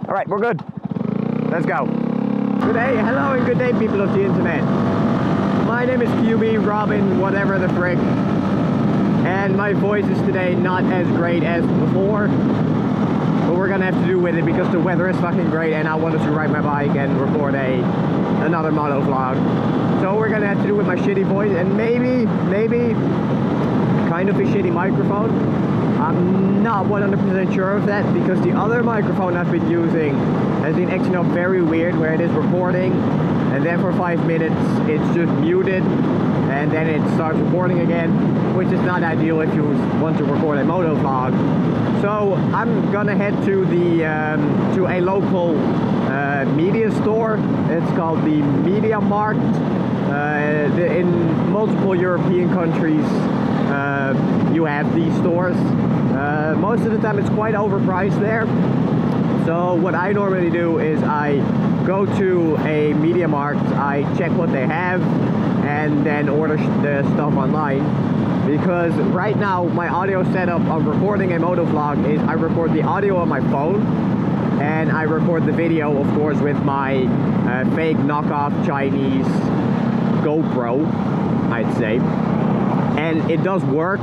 All right, we're good. Let's go. Good day, hello and good day, people of the internet. My name is Cubie, Robin, whatever the frick. And my voice is today not as great as before. But we're gonna have to do with it because the weather is fucking great and I wanted to ride my bike and record another moto vlog. So we're gonna have to do with my shitty voice and maybe kind of a shitty microphone. I'm not 100% sure of that because the other microphone I've been using has been acting up very weird where it is recording and then for 5 minutes it's just muted and then it starts recording again, which is not ideal if you want to record a moto vlog. So I'm gonna head to a local media store. It's called the Media Markt. In multiple European countries you have these stores. Most of the time it's quite overpriced there. So what I normally do is I go to a Media Markt, I check what they have and then order the stuff online. Because right now my audio setup of recording a moto vlog is I record the audio on my phone and I record the video, of course, with my fake knockoff Chinese GoPro, I'd say. And it does work,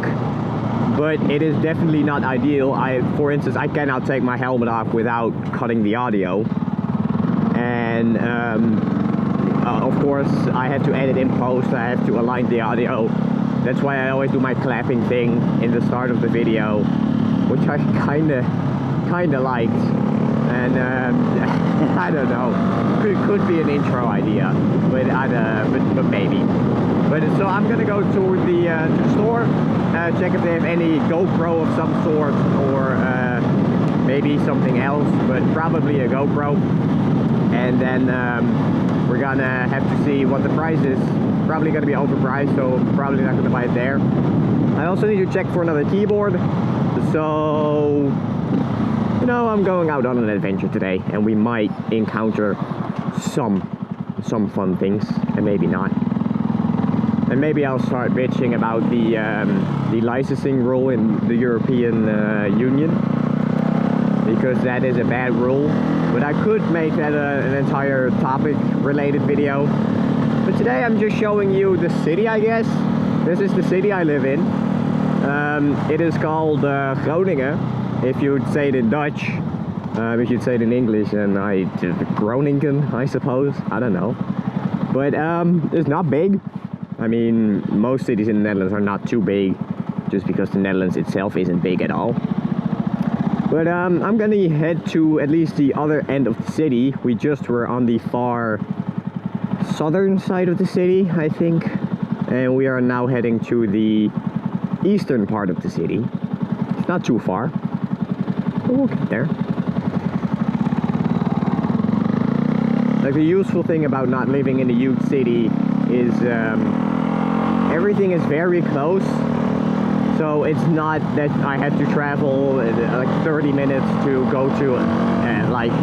but it is definitely not ideal. For instance, I cannot take my helmet off without cutting the audio. And of course, I have to edit in post, I have to align the audio. That's why I always do my clapping thing in the start of the video, which I kinda liked. And I don't know, could be an intro idea, but maybe. But so I'm gonna go to the store, check if they have any GoPro of some sort or maybe something else, but probably a GoPro. And then we're gonna have to see what the price is. Probably gonna be overpriced, so probably not gonna buy it there. I also need to check for another keyboard. So, you know, I'm going out on an adventure today, and we might encounter some fun things, and maybe not. And maybe I'll start bitching about the licensing rule in the European Union, because that is a bad rule. But I could make that an entire topic-related video. But today I'm just showing you the city, I guess. This is the city I live in. It is called Groningen, if you'd say it in Dutch. If you'd say it in English, then Groningen, I suppose. I don't know. But it's not big. I mean, most cities in the Netherlands are not too big, just because the Netherlands itself isn't big at all. But I'm gonna head to at least the other end of the city. We just were on the far southern side of the city, I think. And we are now heading to the eastern part of the city. It's not too far, but we'll get there. Like, the useful thing about not living in a huge city is everything is very close. So it's not that I had to travel like 30 minutes to go to like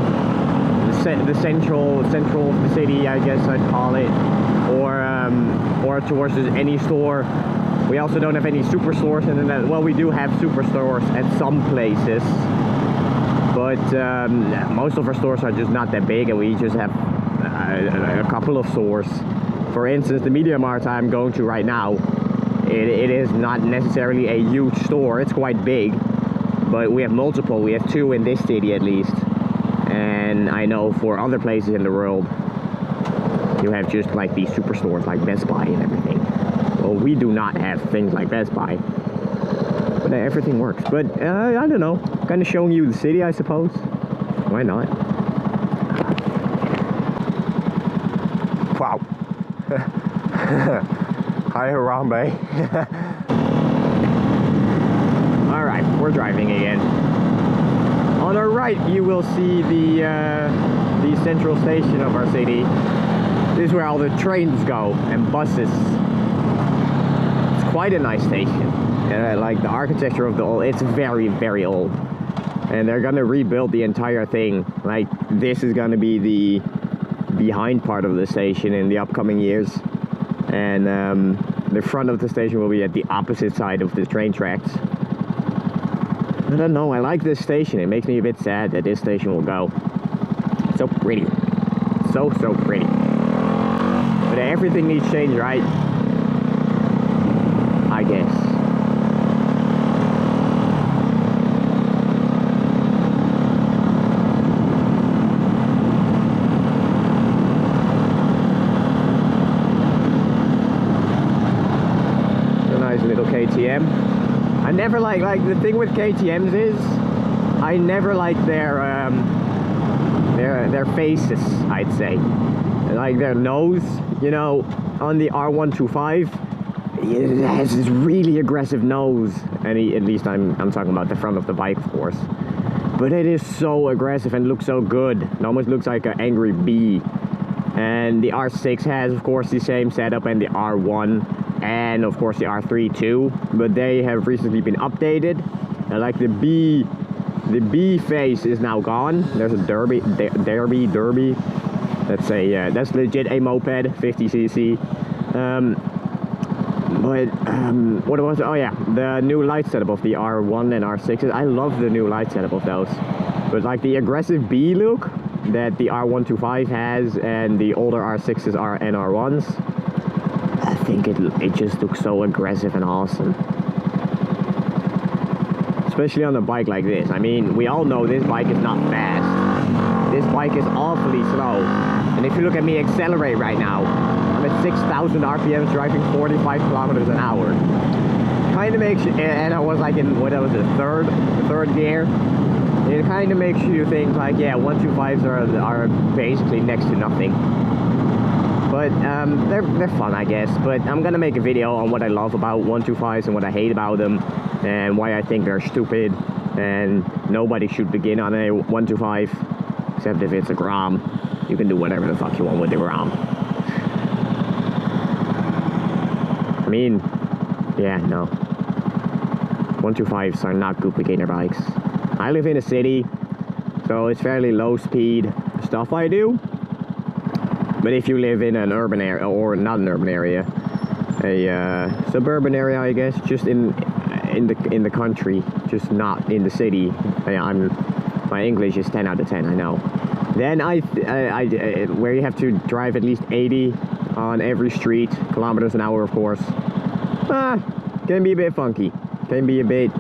the central of the city, I guess I'd call it, or towards any store. We also don't have any superstores in the Netherlands. Well, we do have superstores at some places, but most of our stores are just not that big, and we just have a couple of stores. For instance, the Media Markt I'm going to right now, it is not necessarily a huge store. It's quite big, but we have multiple. We have two in this city at least, and I know for other places in the world you have just like these superstores like Best Buy and everything. Well, we do not have things like Best Buy, but everything works. But I don't know, kind of showing you the city, I suppose. Why not? Wow. Hi, Harambe. Alright, we're driving again. On our right, you will see the central station of our city. This is where all the trains go and buses. It's quite a nice station. Like the architecture of the old, it's very, very old. And they're gonna rebuild the entire thing. Like, this is gonna be the behind part of the station in the upcoming years. And the front of the station will be at the opposite side of the train tracks. I don't know, I like this station. It makes me a bit sad that this station will go. so pretty. So pretty. But everything needs change, right? I guess. A nice little KTM. I never like the thing with KTMs is I never like their faces, I'd say. Like their nose, you know, on the R125, it has this really aggressive nose. And at least I'm talking about the front of the bike, of course. But it is so aggressive and looks so good. It almost looks like an angry bee. And the R6 has, of course, the same setup, and the R1, and of course the R3 too. But they have recently been updated. And like the B face is now gone. There's a derby. That's legit a moped, 50cc. What was it? Oh yeah, the new light setup of the R1 and R6s. I love the new light setup of those. But like the aggressive B look that the R125 has and the older R6s and R1s, I think it just looks so aggressive and awesome. Especially on a bike like this. I mean, we all know this bike is not fast. This bike is awfully slow. And if you look at me accelerate right now, I'm at 6,000 RPMs driving 45 kilometers an hour. Kind of makes you, and I was like in, what was it, third gear. It kind of makes you think like, yeah, 125s are basically next to nothing. But they're fun, I guess. But I'm gonna make a video on what I love about 125s and what I hate about them, and why I think they're stupid, and nobody should begin on a 125, except if it's a Grom. You can do whatever the fuck you want with the Grom. I mean, yeah, no. 125s are not good beginner bikes. I live in a city, so it's fairly low speed stuff I do. But if you live in an urban area, or not an urban area, a suburban area, I guess, just in the country, just not in the city. My English is 10 out of 10, I know. Then where you have to drive at least 80 on every street, kilometers an hour, of course. Can be a bit funky. Can be a bit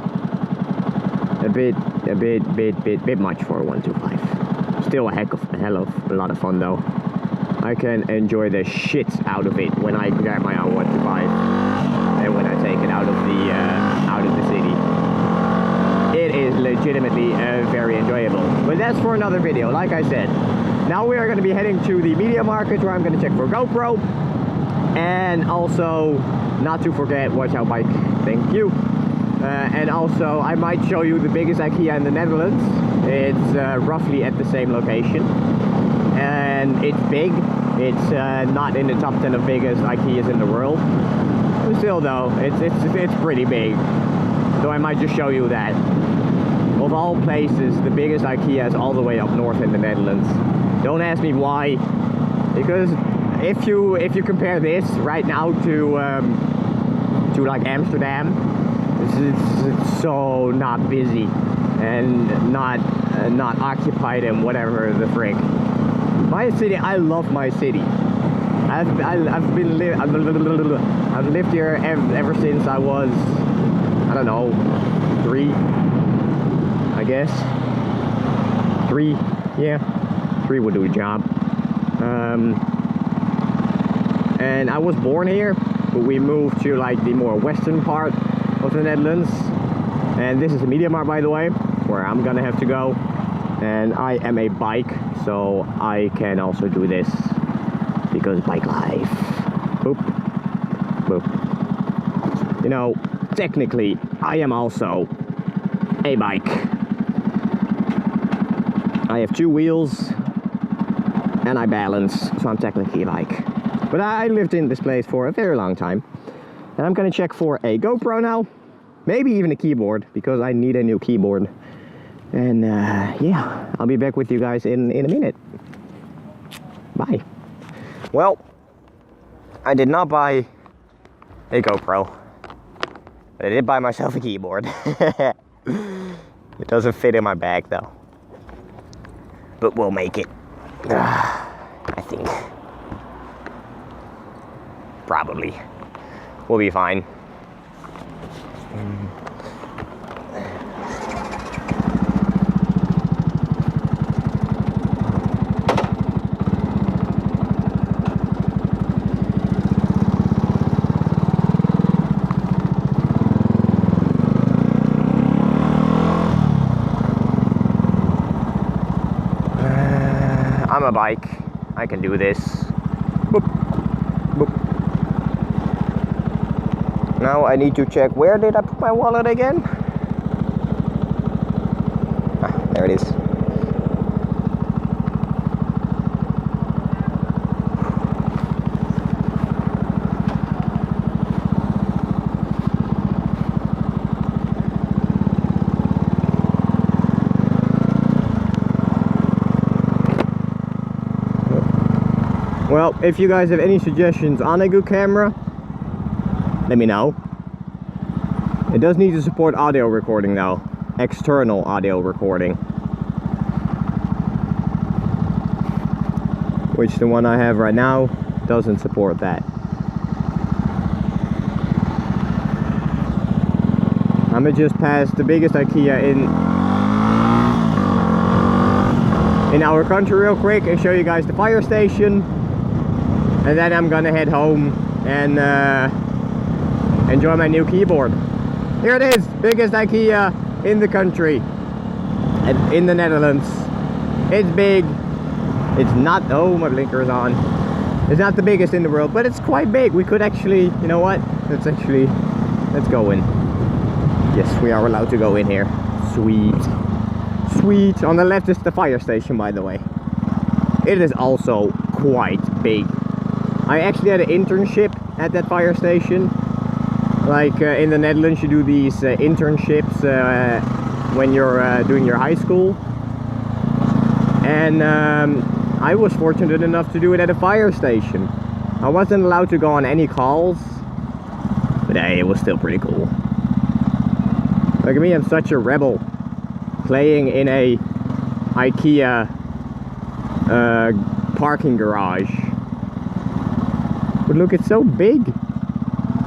much for a 125. Still a hell of a lot of fun though. I can enjoy the shit out of it when I grab my own 125 and when I take it out of the city. It is legitimately very enjoyable. But that's for another video, like I said. Now we are going to be heading to the media market where I'm going to check for GoPro. And also, not to forget, watch out bike, thank you. And also, I might show you the biggest IKEA in the Netherlands. It's roughly at the same location. And it's big. It's not in the top 10 of biggest IKEAs in the world. But still though, it's pretty big. So I might just show you that. Of all places, the biggest IKEA is all the way up north in the Netherlands. Don't ask me why. Because if you compare this right now to like Amsterdam, it's so not busy and not occupied and whatever the frick. My city, I love my city. I've lived here ever since I was, I don't know, 3, I guess. 3, yeah, 3 would do a job. And I was born here, but we moved to like the more western part of the Netherlands. And this is a media mart, by the way, where I'm gonna have to go. And I am a bike, so I can also do this because bike life. Boop, boop. You know, technically, I am also a bike. I have 2 wheels and I balance, so I'm technically a bike. But I lived in this place for a very long time. And I'm gonna check for a GoPro now, maybe even a keyboard, because I need a new keyboard. And yeah, I'll be back with you guys in a minute. Bye. Well, I did not buy a GoPro, but I did buy myself a keyboard. It doesn't fit in my bag though, but we'll make it. I think probably we'll be fine. I'm a bike. I can do this. Boop. Boop. Now I need to check, where did I put my wallet again? Ah, there it is. Well, if you guys have any suggestions on a good camera, let me know. It does need to support audio recording though. External audio recording. Which the one I have right now doesn't support that. I'm gonna just pass the biggest IKEA in our country real quick and show you guys the fire station. And then I'm gonna head home and enjoy my new keyboard. Here it is, biggest IKEA in the country, and in the Netherlands. It's big. It's not, oh, my blinker is on. It's not the biggest in the world, but it's quite big. We could actually, you know what? Let's go in. Yes, we are allowed to go in here. Sweet. Sweet. On the left is the fire station, by the way. It is also quite big. I actually had an internship at that fire station. Like in the Netherlands, you do these internships when you're doing your high school. And I was fortunate enough to do it at a fire station. I wasn't allowed to go on any calls, but hey, it was still pretty cool. Look at me, I'm such a rebel, playing in a IKEA parking garage. But look, it's so big.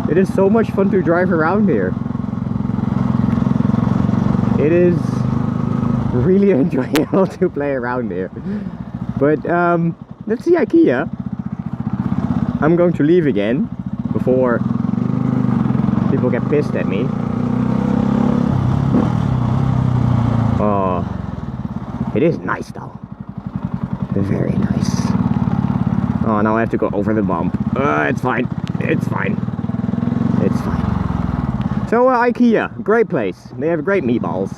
It is so much fun to drive around here. It is really enjoyable to play around here. But that's the IKEA. I'm going to leave again before people get pissed at me. Oh, it is nice though. Very nice. Oh, now I have to go over the bump. It's fine. It's fine. It's fine. So IKEA, great place. They have great meatballs.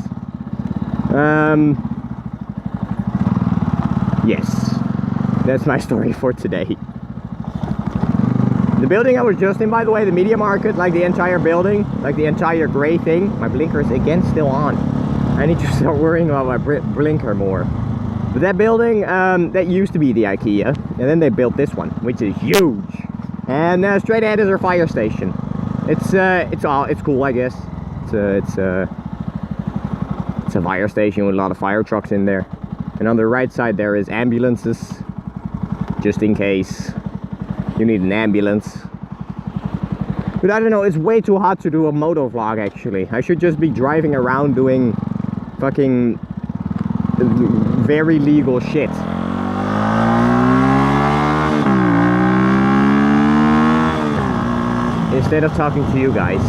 Yes, that's my story for today. The building I was just in, by the way, the media market, like the entire building, like the entire gray thing, my blinker is again still on. I need to start worrying about my blinker more. But that building, that used to be the IKEA, and then they built this one, which is huge. And straight ahead is our fire station. It's cool, I guess. It's a fire station with a lot of fire trucks in there. And on the right side there is ambulances, just in case you need an ambulance. But I don't know, it's way too hot to do a motovlog actually. I should just be driving around doing fucking very legal shit. Instead of talking to you guys.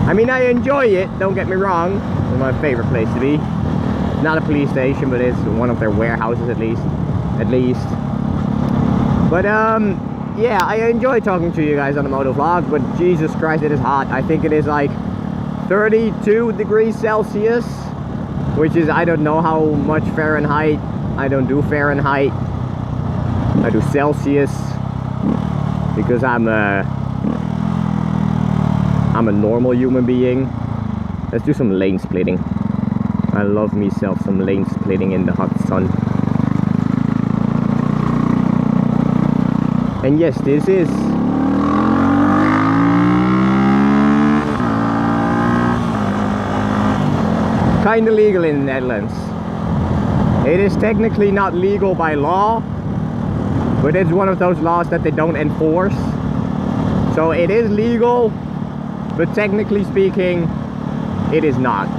I mean, I enjoy it, don't get me wrong. It's my favorite place to be. It's not a police station, but it's one of their warehouses at least. But yeah, I enjoy talking to you guys on the motovlog, but Jesus Christ, it is hot. I think it is like 32 degrees Celsius, which is, I don't know how much Fahrenheit. I don't do Fahrenheit. I do Celsius because I'm a normal human being. Let's do some lane splitting. I love myself some lane splitting in the hot sun. And yes, this is kind of legal in the Netherlands. It is technically not legal by law, but it's one of those laws that they don't enforce. So it is legal, but technically speaking, it is not.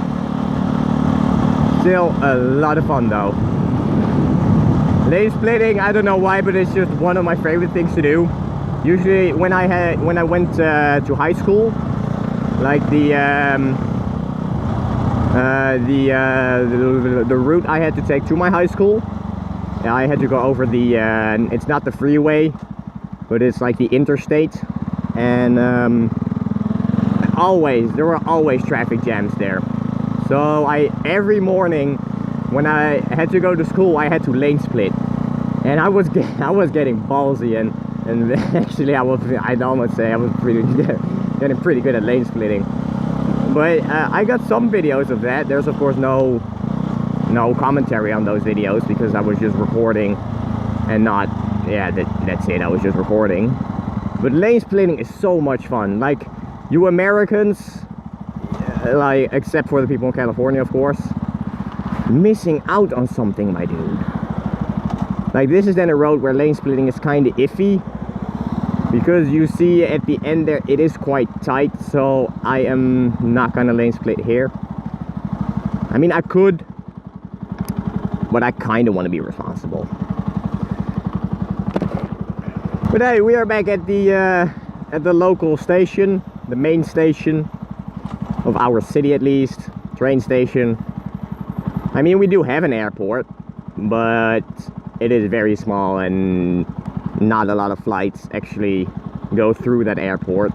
Still a lot of fun though. Lane splitting, I don't know why, but it's just one of my favorite things to do. Usually when I went to high school, like the route I had to take to my high school, I had to go over the it's not the freeway, but it's like the interstate, and there were always traffic jams there. So every morning when I had to go to school, I had to lane split, and I was getting ballsy, and actually I'd almost say I was getting pretty good at lane splitting. But I got some videos of that. There's of course no commentary on those videos because I was just recording and not, yeah, that's it, I was just recording. But lane splitting is so much fun. Like, you Americans, like, except for the people in California of course, missing out on something, my dude. Like, this is then a road where lane splitting is kind of iffy, because you see at the end there it is quite tight, so I am not gonna lane split here. I mean, I could, but I kind of want to be responsible. But hey, we are back at the local station, the main station of our city, at least, train station. I mean, we do have an airport, but it is very small and not a lot of flights actually go through that airport.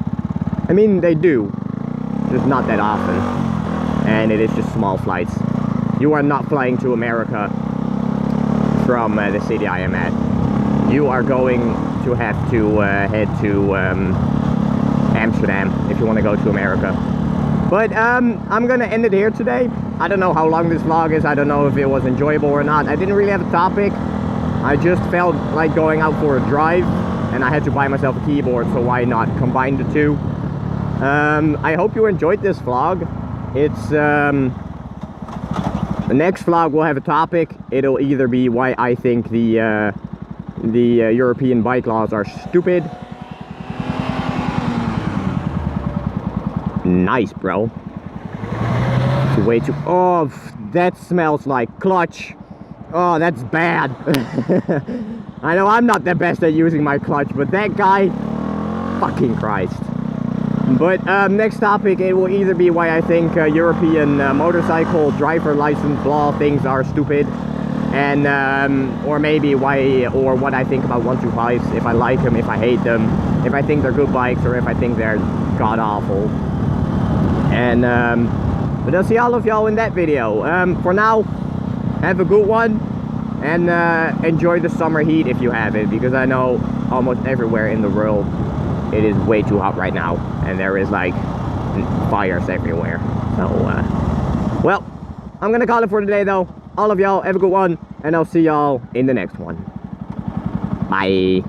I mean, they do, just not that often, and it is just small flights. You are not flying to America from the city I am at. You are going to have to head to Amsterdam if you want to go to America. But I'm gonna end it here today. I don't know how long this vlog is. I don't know if it was enjoyable or not. I didn't really have a topic. I just felt like going out for a drive, and I had to buy myself a keyboard, so why not combine the two. I hope you enjoyed this vlog. It's the next vlog will have a topic. It'll either be why I think the European bike laws are stupid. Nice, bro. It's way too. Oh, that smells like clutch. Oh, that's bad. I know I'm not the best at using my clutch, but that guy, fucking Christ. But next topic, it will either be why I think European motorcycle driver license law things are stupid, and or maybe what I think about 125s, if I like them, if I hate them, if I think they're good bikes, or if I think they're god awful. And but I'll see all of y'all in that video. For now, have a good one, and enjoy the summer heat if you have it, because I know almost everywhere in the world it is way too hot right now, and there is like fires everywhere. So well, I'm gonna call it for today though. All of y'all have a good one, and I'll see y'all in the next one. Bye.